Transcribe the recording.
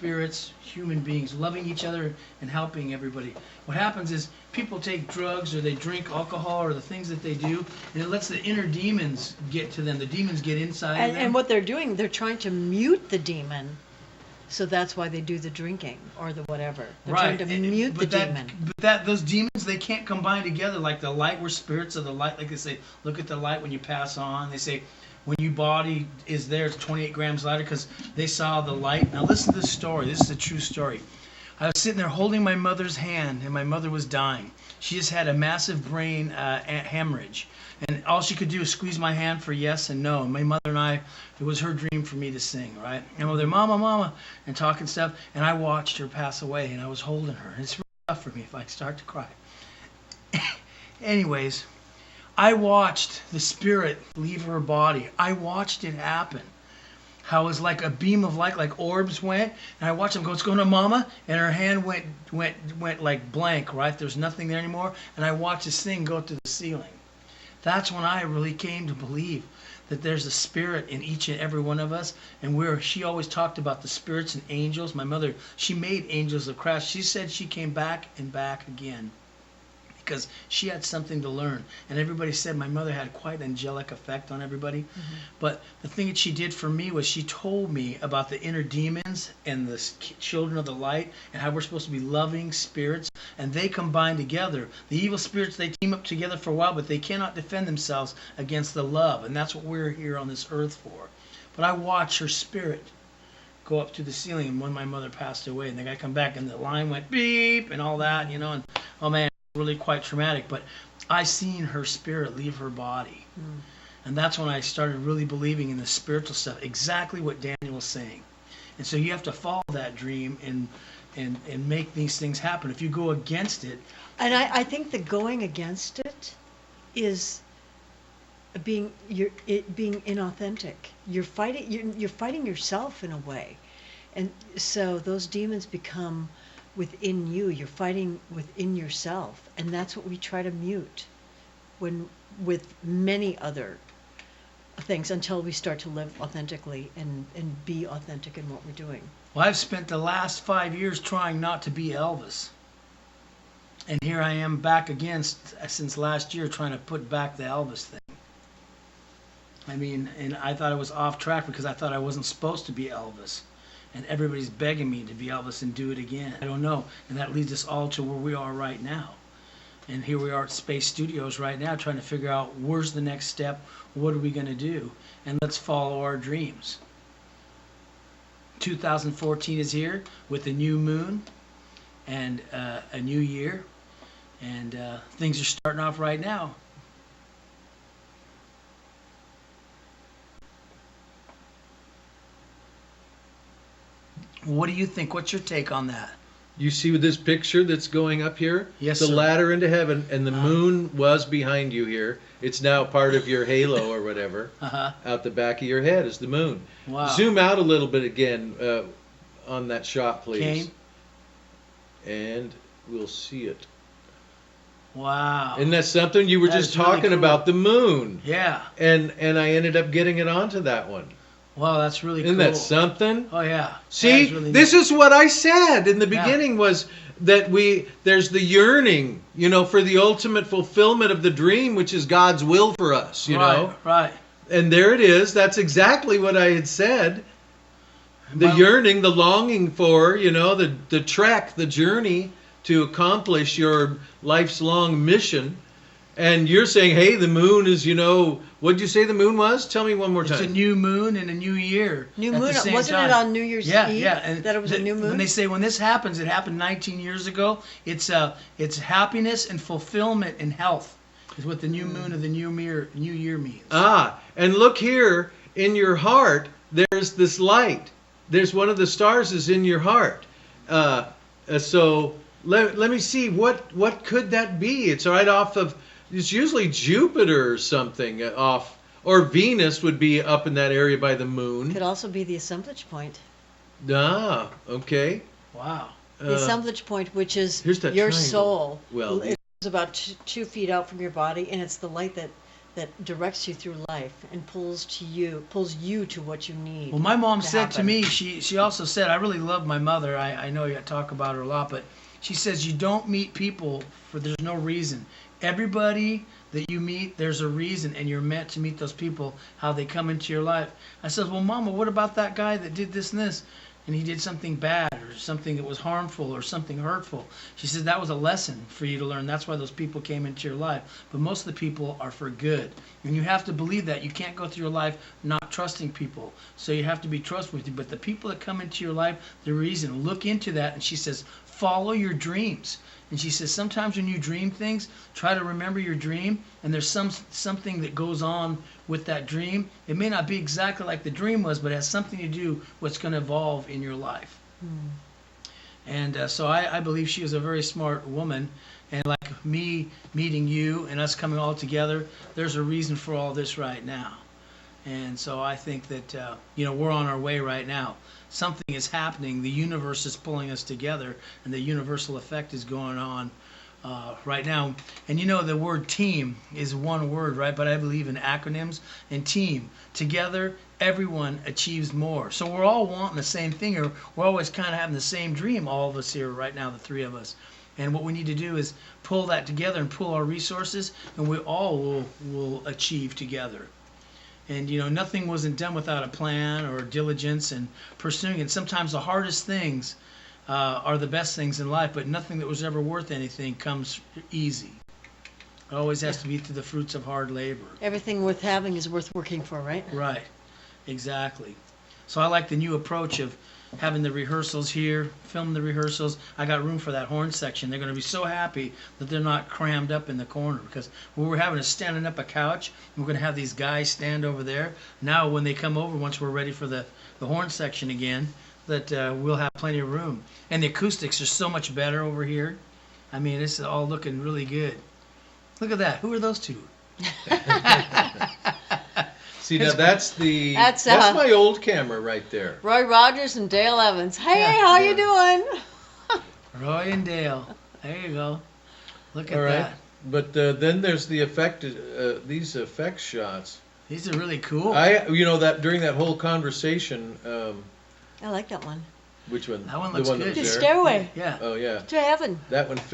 spirits, human beings, loving each other and helping everybody. What happens is people take drugs or they drink alcohol or the things that they do, and it lets the inner demons get to them. The demons get inside of them. And what they're doing, they're trying to mute the demon. So that's why they do the drinking or the whatever. They're trying to mute the demon. But those demons, they can't combine together like the light. We're spirits of the light. Like they say, look at the light when you pass on. They say, when your body is there, it's 28 grams lighter because they saw the light. Now listen to this story. This is a true story. I was sitting there holding my mother's hand, and my mother was dying. She just had a massive brain hemorrhage. And all she could do was squeeze my hand for yes and no. And my mother and I, it was her dream for me to sing, right? And we're there, mama, mama, and talking stuff. And I watched her pass away, and I was holding her. And it's really tough for me if I start to cry. Anyways, I watched the spirit leave her body. I watched it happen. How it was like a beam of light, like orbs went, and I watched them go, what's going on, mama? And her hand went like blank, right? There's nothing there anymore. And I watched this thing go to the ceiling. That's when I really came to believe that there's a spirit in each and every one of us. And she always talked about the spirits and angels. My mother, she made angels of Christ. She said she came back and back again because she had something to learn. And everybody said my mother had quite an angelic effect on everybody. Mm-hmm. But the thing that she did for me was she told me about the inner demons and the children of the light and how we're supposed to be loving spirits. And they combine together. The evil spirits, they team up together for a while, but they cannot defend themselves against the love. And that's what we're here on this earth for. But I watched her spirit go up to the ceiling. And when my mother passed away, and the guy come back, and the line went beep and all that, you know. And oh man, really quite traumatic. But I seen her spirit leave her body. And that's when I started really believing in the spiritual stuff, exactly what Daniel was saying. And so you have to follow that dream and make these things happen. If you go against it, and I think the going against it is being inauthentic. You're fighting yourself in a way, and so those demons become within you. You're fighting within yourself, and that's what we try to mute with many other things until we start to live authentically and be authentic in what we're doing. Well, I've spent the last 5 years trying not to be Elvis. And here I am back again since last year trying to put back the Elvis thing. I mean, and I thought I was off track because I thought I wasn't supposed to be Elvis. And everybody's begging me to be Elvis and do it again. I don't know. And that leads us all to where we are right now. And here we are at Space Studios right now trying to figure out where's the next step, what are we going to do? And let's follow our dreams. 2014 is here with a new moon and a new year. And things are starting off right now. What do you think? What's your take on that? You see with this picture that's going up here? Yes, the sir. ladder into heaven, and the moon was behind you here. It's now part of your halo or whatever. Out the back of your head is the moon. Wow. Zoom out a little bit again on that shot, please. Kane? And we'll see it. Wow. Isn't that something? You were That just is really talking cool. about the moon. Yeah. And I ended up getting it onto that one. Wow, that's really Isn't cool. that something? Oh, yeah. See, That really this neat. is what I said in the beginning was that there's the yearning, for the ultimate fulfillment of the dream, which is God's will for us, you know? Right. And there it is. That's exactly what I had said. The yearning, the longing for, the trek, the journey to accomplish your life's long mission. And you're saying, hey, the moon is, what did you say the moon was? Tell me one more time. It's a new moon and a new year. New at moon, the same wasn't time. it on New Year's Eve? And that it was a new moon? When they say when this happens, it happened 19 years ago. It's happiness and fulfillment and health is what the new moon of the new year means. And look here in your heart. There's this light. There's one of the stars is in your heart. So let me see what could that be? It's right off of. It's usually Jupiter or something off, or Venus would be up in that area by the moon. Could also be the assemblage point. Okay. Wow. The assemblage point, which is Here's that your triangle. soul. Well, it's about 2 feet out from your body, and it's the light that directs you through life and pulls you to what you need. Well, my mom said to happen. me, she also said, I really love my mother. I know you talk about her a lot, but she says you don't meet people for there's no reason. Everybody that you meet, there's a reason, and you're meant to meet those people, how they come into your life. I said, well, Mama, what about that guy that did this and this? And he did something bad or something that was harmful or something hurtful. She said that was a lesson for you to learn. That's why those people came into your life. But most of the people are for good. And you have to believe that. You can't go through your life not trusting people. So you have to be trustworthy. But the people that come into your life, the reason, look into that. And she says, follow your dreams. And she says, sometimes when you dream things, try to remember your dream, and there's something that goes on with that dream. It may not be exactly like the dream was, but it has something to do what's going to evolve in your life. And so I believe she was a very smart woman. And like me meeting you and us coming all together, there's a reason for all this right now. And so I think that, we're on our way right now. Something is happening. The universe is pulling us together, and the universal effect is going on right now. And the word team is one word, right? But I believe in acronyms and team. Together, everyone achieves more. So we're all wanting the same thing, or we're always kind of having the same dream, all of us here right now, the three of us. And what we need to do is pull that together and pull our resources, and we all will achieve together. And nothing wasn't done without a plan or diligence and pursuing it. Sometimes the hardest things are the best things in life, but nothing that was ever worth anything comes easy. It always has to be through the fruits of hard labor. Everything worth having is worth working for, right? Right, exactly. So I like the new approach of having the rehearsals here, film the rehearsals. I got room for that horn section. They're going to be so happy that they're not crammed up in the corner, because we were having a standing up a couch. We're going to have these guys stand over there. Now when they come over, once we're ready for the horn section again, that we'll have plenty of room. And the acoustics are so much better over here. I mean, it's all looking really good. Look at that. Who are those two? See, now that's That's, my old camera right there. Roy Rogers and Dale Evans. Hey, Yeah. how you doing? Roy and Dale. There you go. Look at All right, that. but then there's the these effect shots. These are really cool. That during that whole conversation, I like that one. which one? That one The looks one good. that The was there? stairway Yeah. Oh yeah, to heaven. that one fit.